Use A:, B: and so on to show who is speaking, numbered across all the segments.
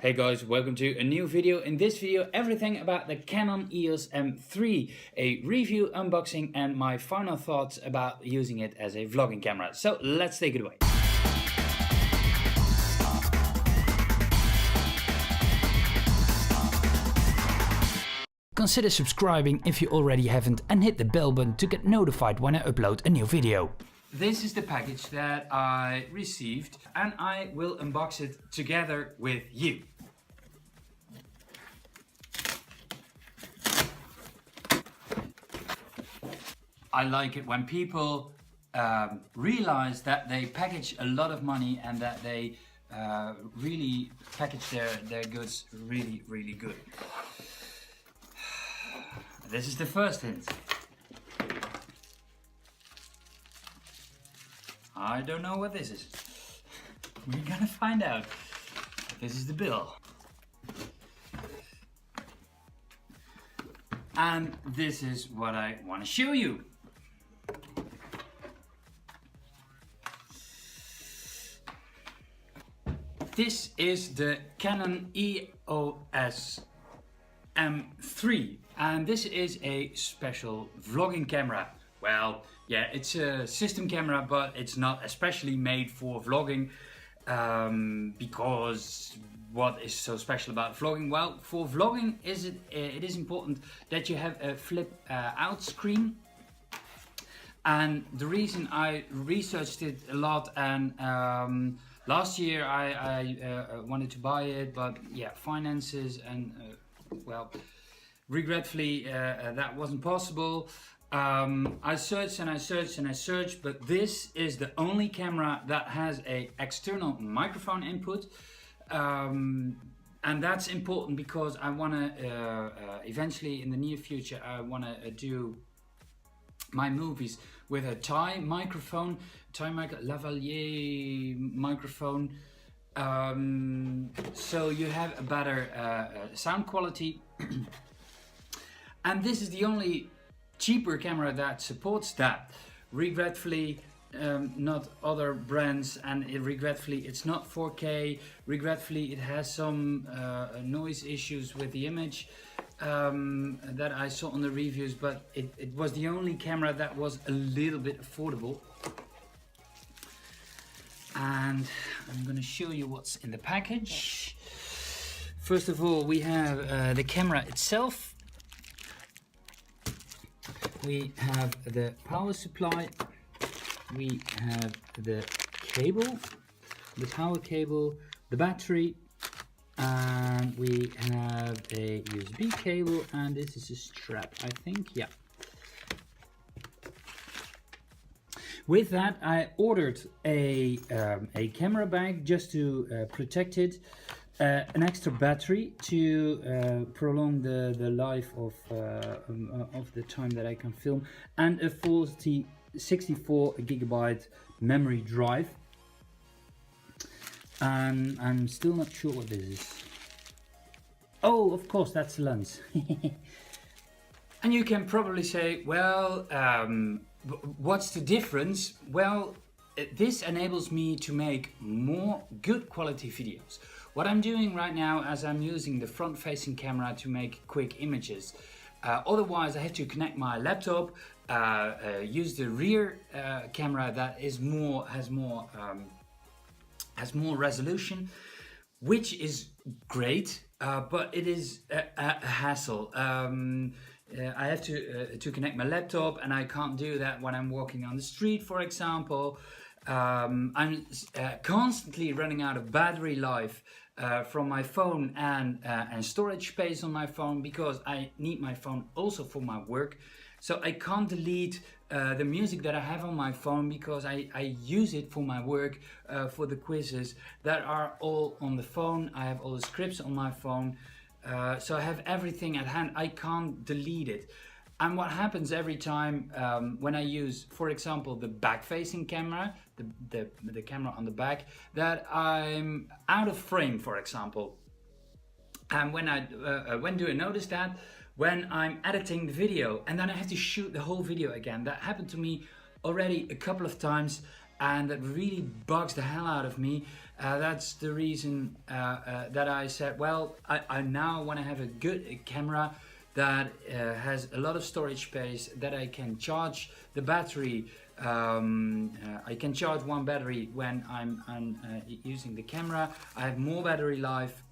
A: Hey guys, welcome to a new video. In this video, everything about the Canon EOS M3, a review, unboxing and my final thoughts about using it as a vlogging camera. So let's take it away. Consider subscribing if you already haven't and hit the bell button to get notified when I upload a new video. This is the package that I received and I will unbox it together with you. I like it when people realize that they package a lot of money and that they really package their goods really good. This is the first hint. I don't know what this is. We're gonna find out. This is the bill. And this is what I want to show you. This is the Canon EOS M3 and this is a special vlogging camera. Well, yeah, it's a system camera, but it's not especially made for vlogging because what is so special about vlogging? Well, for vlogging it is important that you have a flip out screen. And the reason I researched it a lot and last year I wanted to buy it, but yeah, finances and well, regretfully that wasn't possible. I searched and I searched and I searched, but this is the only camera that has a external microphone input. And that's important because I want to eventually in the near future I want to do my movies with a Thai microphone, lavalier microphone, so you have a better sound quality. And this is the only cheaper camera that supports that. Regretfully, not other brands, and regretfully it's not 4K. Regretfully, it has some noise issues with the image that I saw on the reviews, but it was the only camera that was a little bit affordable. And I'm gonna show you what's in the package. First of all, we have the camera itself. We have the power supply. We have the cable, the power cable, the battery, and we have a USB cable, and this is a strap, I think, yeah. With that, I ordered a camera bag just to protect it, an extra battery to prolong the life of the time that I can film, and a 64 gigabyte memory drive. And I'm still not sure what this is. Oh, of course, that's the lens. And you can probably say, well, what's the difference? Well, this enables me to make more good quality videos. What I'm doing right now is I'm using the front-facing camera to make quick images. Otherwise, I have to connect my laptop, use the rear camera that is has more resolution, which is great, but it is a hassle. I have to connect my laptop, and I can't do that when I'm walking on the street, for example. I'm constantly running out of battery life from my phone and storage space on my phone, because I need my phone also for my work. So I can't delete the music that I have on my phone, because I use it for my work, for the quizzes that are all on the phone. I have all the scripts on my phone, so I have everything at hand. I can't delete it. And what happens every time when I use, for example, the back-facing camera, the camera on the back, that I'm out of frame, for example. And when do I notice that? When I'm editing the video and then I have to shoot the whole video again. That happened to me already a couple of times, and that really bugs the hell out of me. That's the reason that I said, well, I now want to have a good camera that has a lot of storage space, that I can charge the battery. I can charge one battery when I'm using the camera. I have more battery life.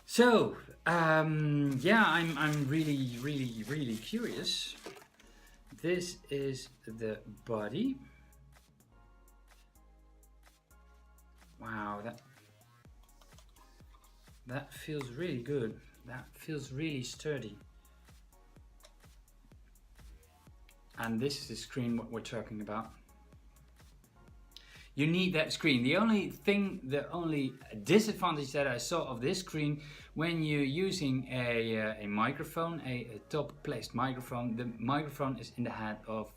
A: So yeah, I'm really curious. This is the body. Wow, that feels really good. That feels really sturdy. And this is the screen what we're talking about. You need that screen. The only disadvantage that I saw of this screen, when you're using a microphone, a top placed microphone, the microphone is in the head of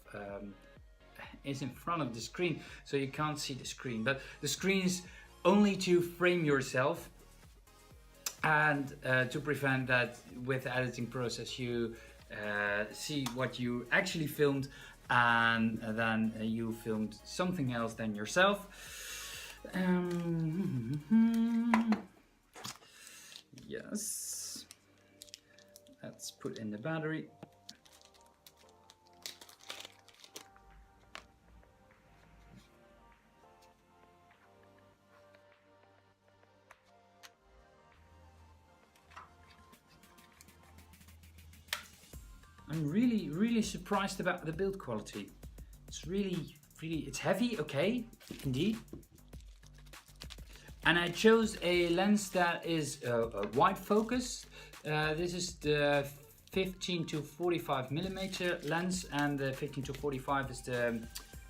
A: is in front of the screen, so you can't see the screen. But the screen is only to frame yourself, and to prevent that with the editing process you see what you actually filmed, and then you filmed something else than yourself. Yes, let's put in the battery. I'm really surprised about the build quality. It's really, it's heavy, okay, indeed. And I chose a lens that is wide focus. This is the 15 to 45 millimeter lens, and the 15 to 45 is the,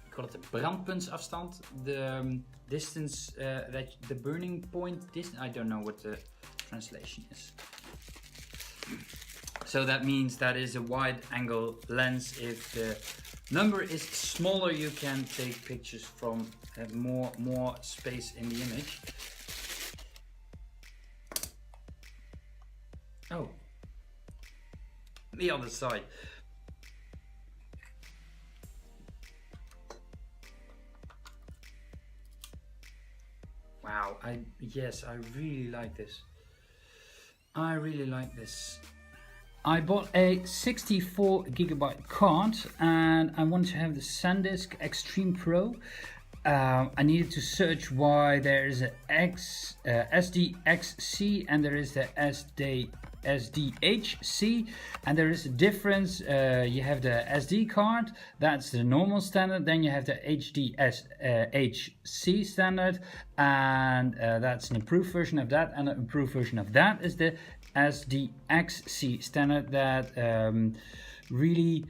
A: we call it the brandpuntsafstand, the distance, that the burning point distance. I don't know what the translation is. So that means that is a wide angle lens. If the number is smaller, you can take pictures from more space in the image. Oh, the other side. Wow, yes, I really like this. I really like this. I bought a 64 gigabyte card, and I wanted to have the SanDisk Extreme Pro. I needed to search why there is a SDXC and there is the SDHC, and there is a difference. You have the SD card, that's the normal standard, then you have the HDHC standard, and that's an improved version of that, and an improved version of that is the SDXC standard that really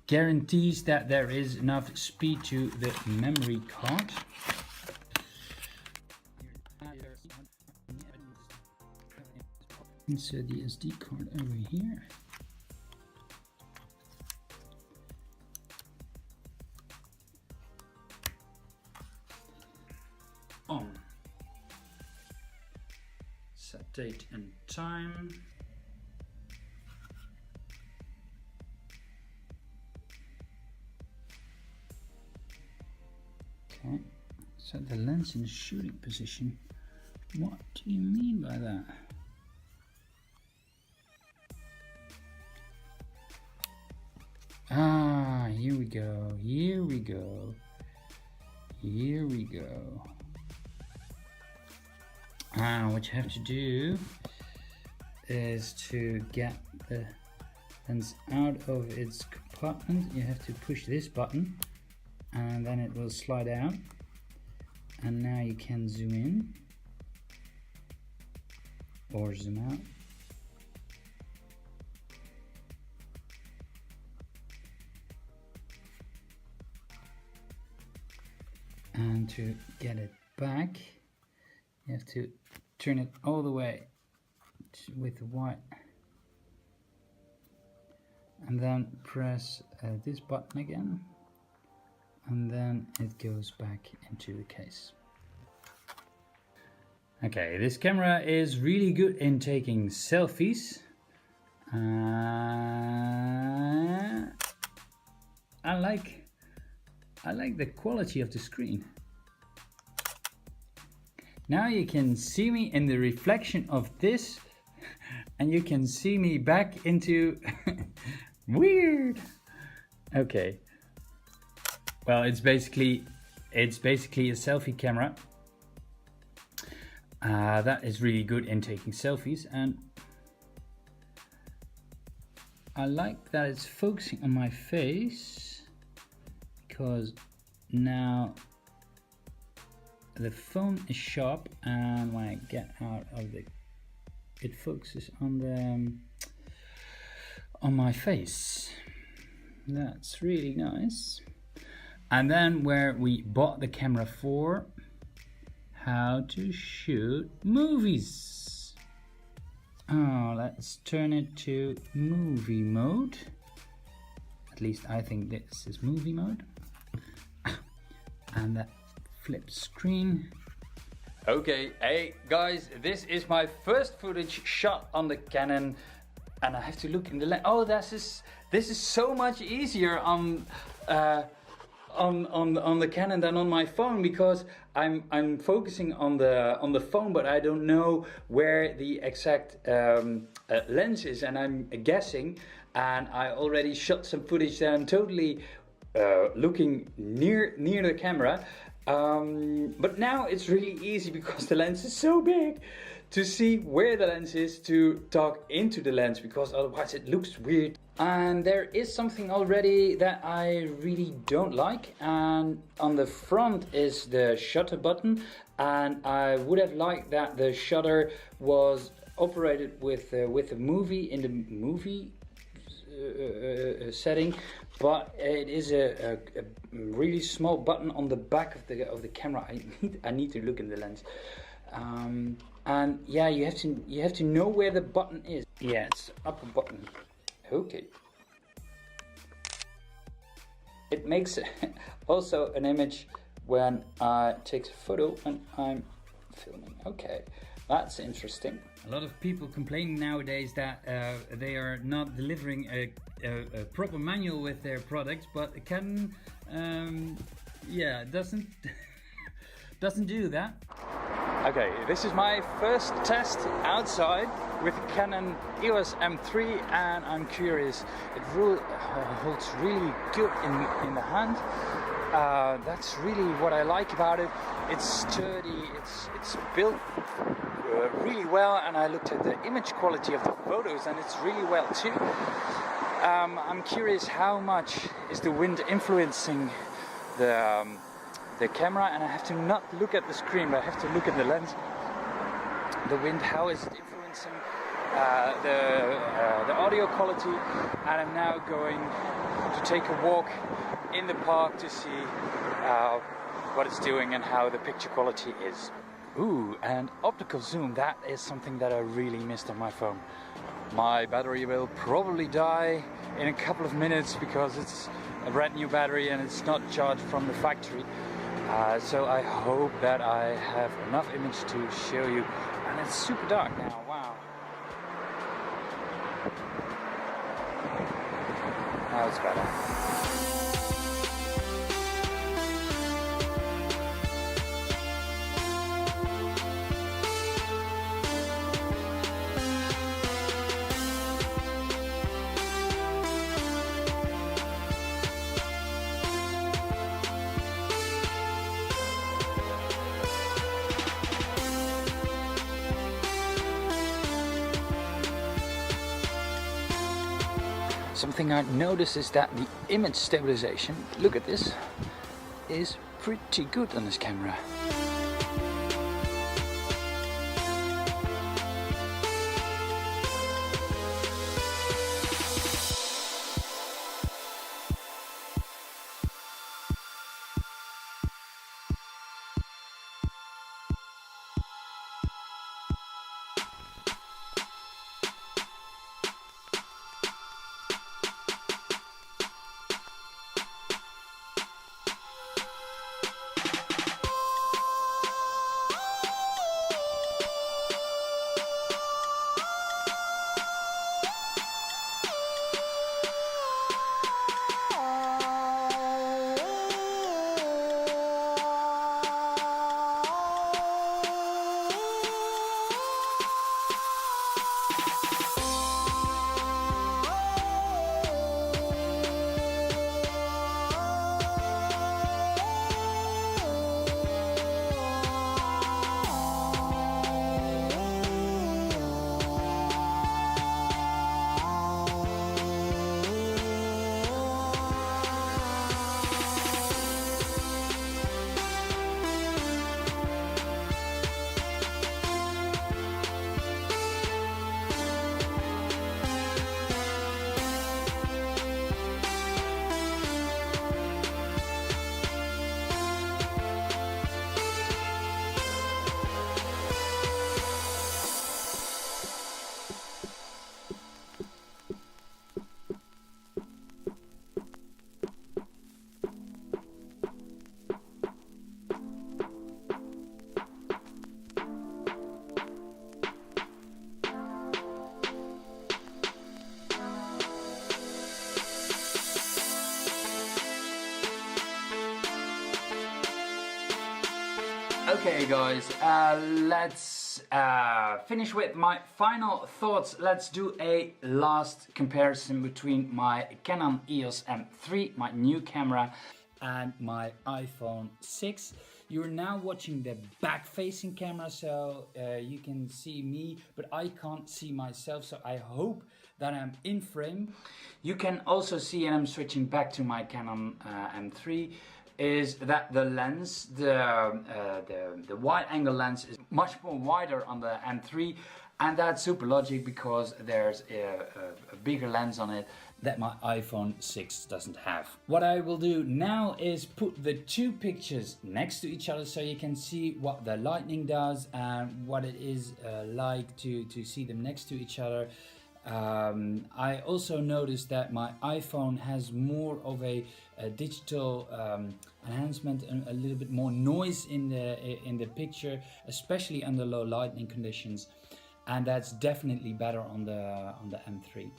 A: guarantees that there is enough speed to the memory card. Insert the SD card over here. On. Set date and time. Okay, set the lens in shooting position. What do you mean by that? Ah, here we go, here we go, here we go. What you have to do is to get the lens out of its compartment. You have to push this button, and then it will slide out, and now you can zoom in or zoom out. And to get it back, you have to turn it all the way with the white, and then press this button again, and then it goes back into the case. Okay, this camera is really good in taking selfies. I like the quality of the screen. Now you can see me in the reflection of this, and you can see me back into weird. Okay. Well, it's basically a selfie camera. That is really good in taking selfies, and I like that it's focusing on my face, because now the phone is sharp, and when I get out of it focuses on my face. That's really nice. And then where we bought the camera for, how to shoot movies. Oh, let's turn it to movie mode. At least I think this is movie mode. And that flip screen. Okay, hey guys, this is my first footage shot on the Canon, and I have to look in the lens. Oh, this is so much easier on the Canon than on my phone, because I'm focusing on the phone, but I don't know where the exact lens is, and I'm guessing. And I already shot some footage that I'm totally looking near the camera. But now it's really easy, because the lens is so big, to see where the lens is, to talk into the lens, because otherwise it looks weird. And there is something already that I really don't like, and on the front is the shutter button, and I would have liked that the shutter was operated with a movie in the movie setting, but it is a really small button on the back of the camera. I need to look in the lens, and yeah, you have to know where the button is. Yeah, it's upper button. Okay. It makes also an image when I take a photo and I'm filming. Okay, that's interesting. A lot of people complaining nowadays that they are not delivering a proper manual with their products, but Canon, yeah, doesn't do that. Okay, this is my first test outside with Canon EOS M3, and I'm curious. It really holds really good in the hand. That's really what I like about it. It's sturdy. It's built really well, and I looked at the image quality of the photos, and it's really well too. I'm curious, how much is the wind influencing the camera, and I have to not look at the screen, but I have to look at the lens. The wind, how is it influencing the audio quality? And I'm now going to take a walk in the park to see what it's doing and how the picture quality is. Ooh, and optical zoom, that is something that I really missed on my phone. My battery will probably die in a couple of minutes, because it's a brand new battery and it's not charged from the factory. So I hope that I have enough image to show you. And it's super dark now, wow. Now it's better. Something I noticed is that the image stabilization, look at this, is pretty good on this camera. Okay guys, let's finish with my final thoughts. Let's do a last comparison between my Canon EOS M3, my new camera, and my iPhone 6. You're now watching the back-facing camera, so you can see me, but I can't see myself, so I hope that I'm in frame. You can also see, and I'm switching back to my Canon M3, is that the lens, the wide-angle lens is much more wider on the M3, and that's super logic because there's a bigger lens on it that my iPhone 6 doesn't have. What I will do now is put the two pictures next to each other so you can see what the lightning does and what it is like to see them next to each other. I also noticed that my iPhone has more of a digital enhancement and a little bit more noise in the picture, especially under low lighting conditions, and that's definitely better on the M3.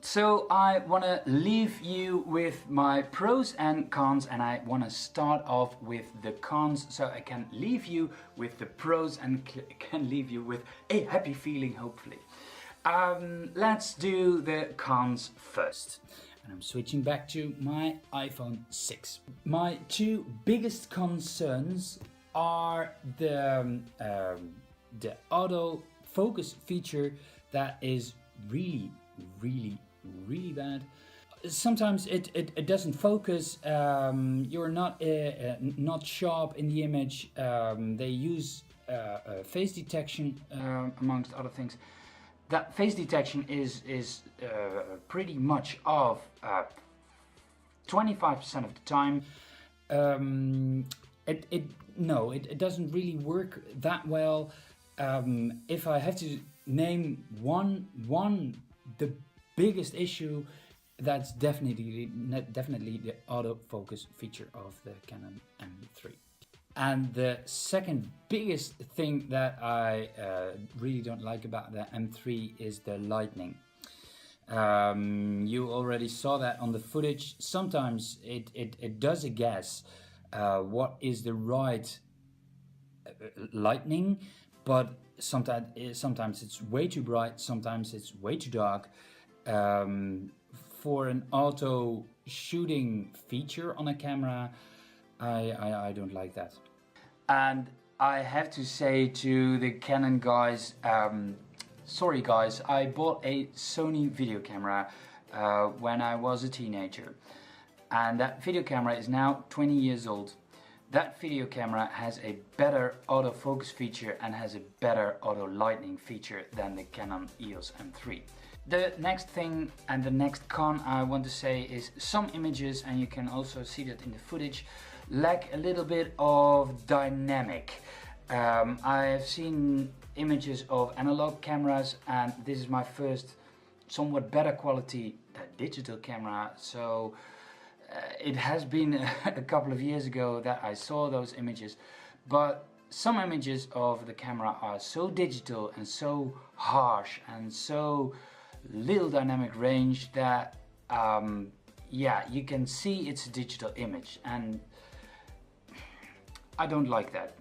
A: So I want to leave you with my pros and cons, and I want to start off with the cons so I can leave you with the pros and can leave you with a happy feeling, hopefully. Let's do the cons first. And I'm switching back to my iPhone 6. My two biggest concerns are the auto focus feature that is really bad. Sometimes it doesn't focus. You're not sharp in the image. They use face detection amongst other things. That face detection is pretty much of 25% of the time. It doesn't really work that well. If I have to name the biggest issue, that's definitely the autofocus feature of the Canon M3. And the second biggest thing that I really don't like about the M3 is the lightning. You already saw that on the footage. Sometimes it does a guess what is the right lightning, but sometimes it's way too bright, sometimes it's way too dark. For an auto shooting feature on a camera, I don't like that. And I have to say to the Canon guys, sorry guys, I bought a Sony video camera when I was a teenager, and that video camera is now 20 years old. That video camera has a better autofocus feature and has a better auto lightning feature than the Canon EOS M3. The next thing and the next con I want to say is some images, and you can also see that in the footage, lack a little bit of dynamic. I have seen images of analog cameras, and this is my first somewhat better quality digital camera, so it has been a couple of years ago that I saw those images, but some images of the camera are so digital and so harsh and so little dynamic range that yeah, you can see it's a digital image, and I don't like that.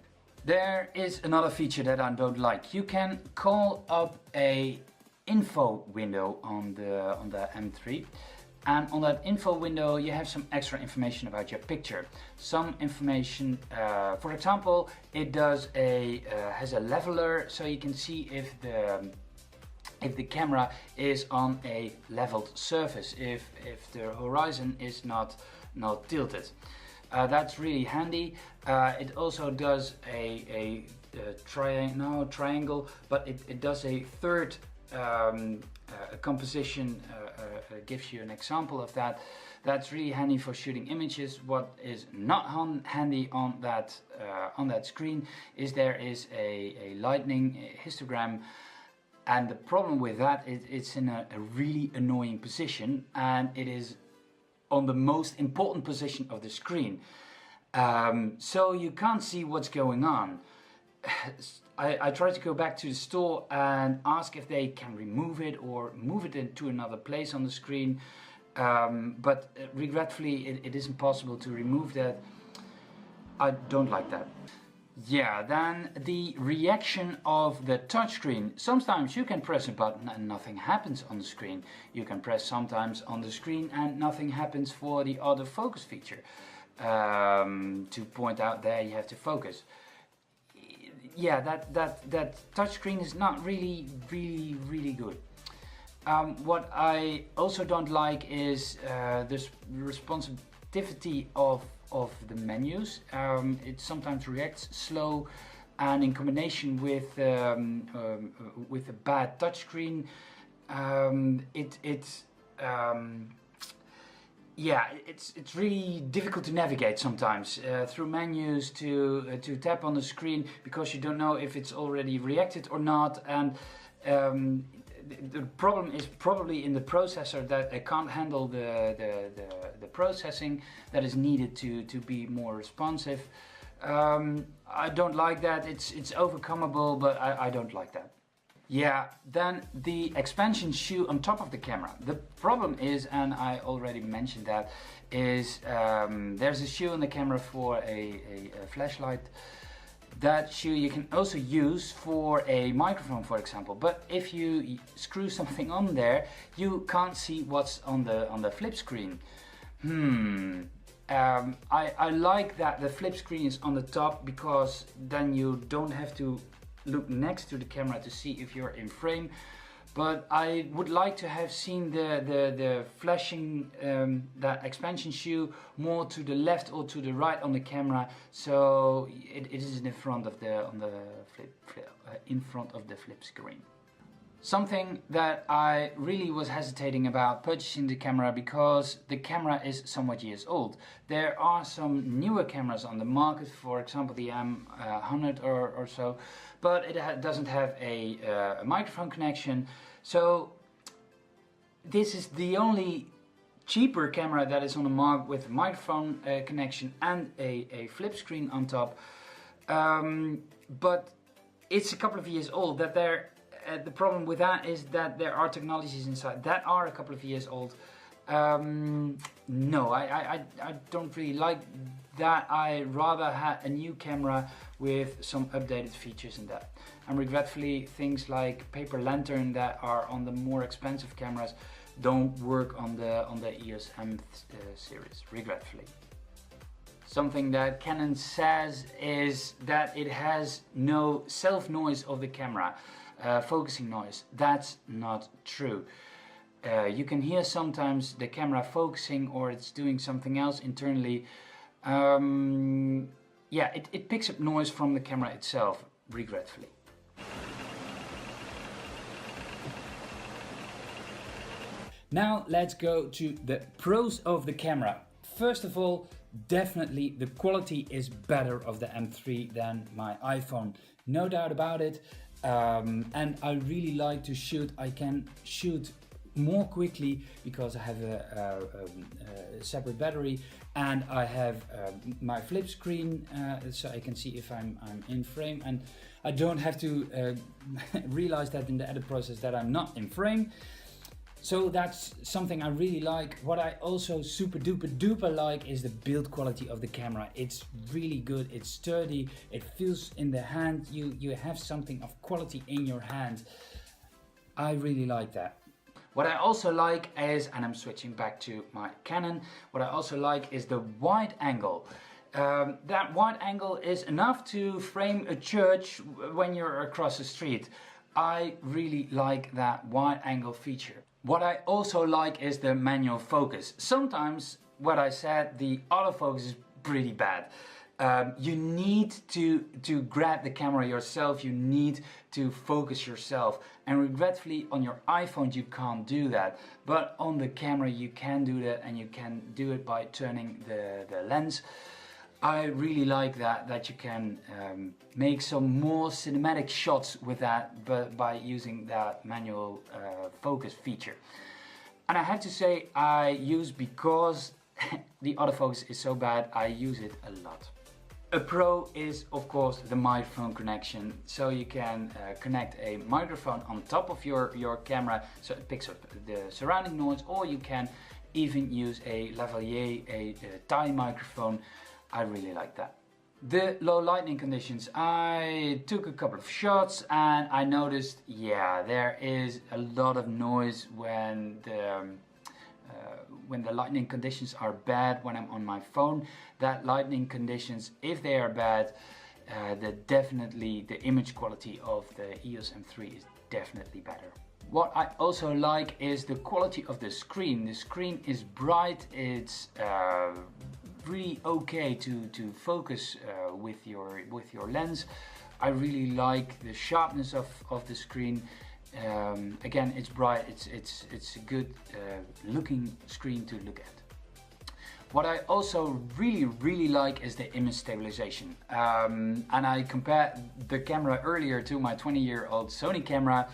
A: There is another feature that I don't like. You can call up a info window on the M3, and on that info window you have some extra information about your picture. Some information, for example, it does has a leveler, so you can see if the camera is on a leveled surface, if the horizon is not tilted. That's really handy. It also does a triangle, but it does a third composition, gives you an example of that. That's really handy for shooting images. What is not handy on that screen is there is a lightning histogram, and the problem with that is it's in a really annoying position, and it is on the most important position of the screen, so you can't see what's going on. I tried to go back to the store and ask if they can remove it or move it into another place on the screen, but regretfully it isn't possible to remove that. I don't like that. Yeah, then the reaction of the touchscreen. Sometimes you can press a button and nothing happens on the screen. You can press sometimes on the screen and nothing happens for the autofocus feature. To point out there you have to focus. Yeah, that touchscreen is not really good. What I also don't like is this responsivity of the menus. It sometimes reacts slow, and in combination with a bad touchscreen, yeah, it's really difficult to navigate sometimes through menus to tap on the screen, because you don't know if it's already reacted or not. And the problem is probably in the processor, that it can't handle the processing that is needed to be more responsive. I don't like that. It's overcomable, but I don't like that. Yeah, then the expansion shoe on top of the camera. The problem is, and I already mentioned that, is there's a shoe on the camera for a flashlight. That shoe you can also use for a microphone, for example. But if you screw something on there, you can't see what's on the flip screen. I like that the flip screen is on the top, because then you don't have to look next to the camera to see if you're in frame. But I would like to have seen the flashing, that expansion shoe more to the left or to the right on the camera, so it is in front of the flip screen. Something that I really was hesitating about purchasing the camera, because the camera is somewhat years old. There are some newer cameras on the market, for example the M100 or so, but it doesn't have a microphone connection. So this is the only cheaper camera that is on the market with a microphone connection and a flip screen on top. But it's a couple of years old. The problem with that is that there are technologies inside that are a couple of years old. No, I don't really like that. I rather had a new camera with some updated features in that. And regretfully, things like paper lantern that are on the more expensive cameras don't work on the EOS M series, regretfully. Something that Canon says is that it has no self noise of the camera, focusing noise. That's not true. You can hear sometimes the camera focusing, or it's doing something else internally. Yeah, it picks up noise from the camera itself, regretfully. Now let's go to the pros of the camera. First of all, definitely the quality is better of the M3 than my iPhone, no doubt about it. And I really like to shoot. I can shoot more quickly because I have a separate battery, and I have my flip screen, so I can see if I'm in frame, and I don't have to realize that in the edit process that I'm not in frame. So that's something I really like. What I also super duper like is the build quality of the camera. It's really good, it's sturdy, it feels in the hand, you have something of quality in your hand. I really like that. What I also like is, and I'm switching back to my Canon, what I also like is the wide angle. That wide angle is enough to frame a church when you're across the street. I really like that wide angle feature. What I also like is the manual focus. Sometimes, what I said, the autofocus is pretty bad. You need to grab the camera yourself, you need to focus yourself, and regretfully on your iPhone you can't do that, but on the camera you can do that, and you can do it by turning the lens. I really like that you can make some more cinematic shots with that, but by using that manual focus feature. And I have to say, I use, because the autofocus is so bad, I use it a lot. A pro is of course the microphone connection, so you can connect a microphone on top of your camera so it picks up the surrounding noise, or you can even use a lavalier, a tie microphone. I really like that. The low lighting conditions. I took a couple of shots and I noticed, yeah, there is a lot of noise when the lighting conditions are bad when I'm on my phone. That lighting conditions, if they are bad, the image quality of the EOS M3 is definitely better. What I also like is the quality of the screen. The screen is bright, it's really okay to focus with your lens. I really like the sharpness of the screen. Again, it's bright, it's a good looking screen to look at. What I also really like is the image stabilization. And I compared the camera earlier to my 20-year-old Sony camera.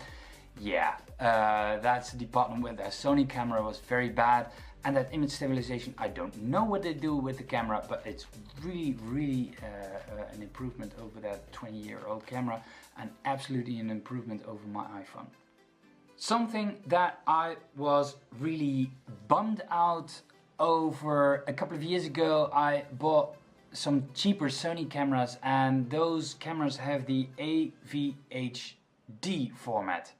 A: Yeah, that's the department where the Sony camera was very bad. And that image stabilization, I don't know what they do with the camera, but it's really an improvement over that 20-year-old camera, and absolutely an improvement over my iPhone. Something that I was really bummed out over a couple of years ago, I bought some cheaper Sony cameras, and those cameras have the AVHD format.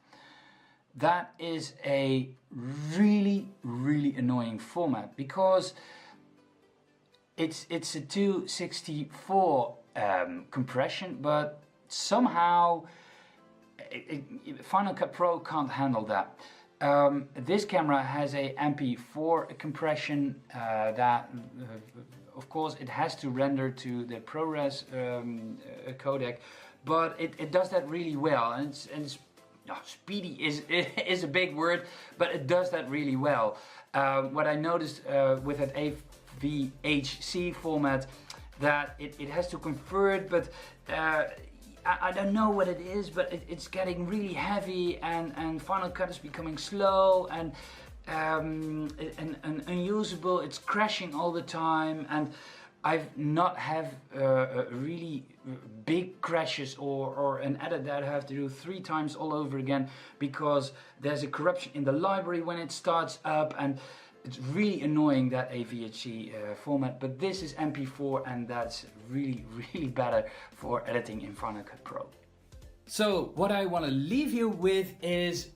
A: That is a really annoying format because it's a 264 compression, but somehow Final Cut Pro can't handle that. This camera has a MP4 compression that of course it has to render to the ProRes codec, but it does that really well, and it's speedy is a big word, but it does that really well. What I noticed with that AVHC format, that it has to convert, but I don't know what it is, but it's getting really heavy, and Final Cut is becoming slow and unusable. It's crashing all the time, and I've not have really big crashes or an edit that I have to do 3 times all over again because there's a corruption in the library when it starts up, and it's really annoying, that AVHC format. But this is MP4, and that's really better for editing in Final Cut Pro. So what I want to leave you with is,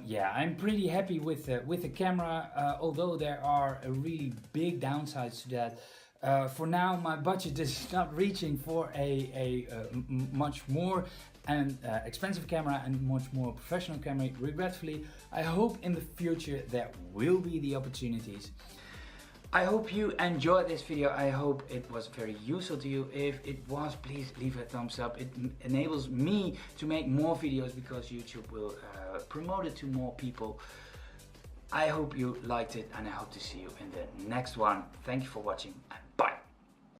A: yeah, I'm pretty happy with the camera, although there are really big downsides to that. For now, my budget is not reaching for a much more expensive camera and much more professional camera, regretfully. I hope in the future there will be the opportunities. I hope you enjoyed this video. I hope it was very useful to you. If it was, please leave a thumbs up. It enables me to make more videos because YouTube will promote it to more people. I hope you liked it, and I hope to see you in the next one. Thank you for watching.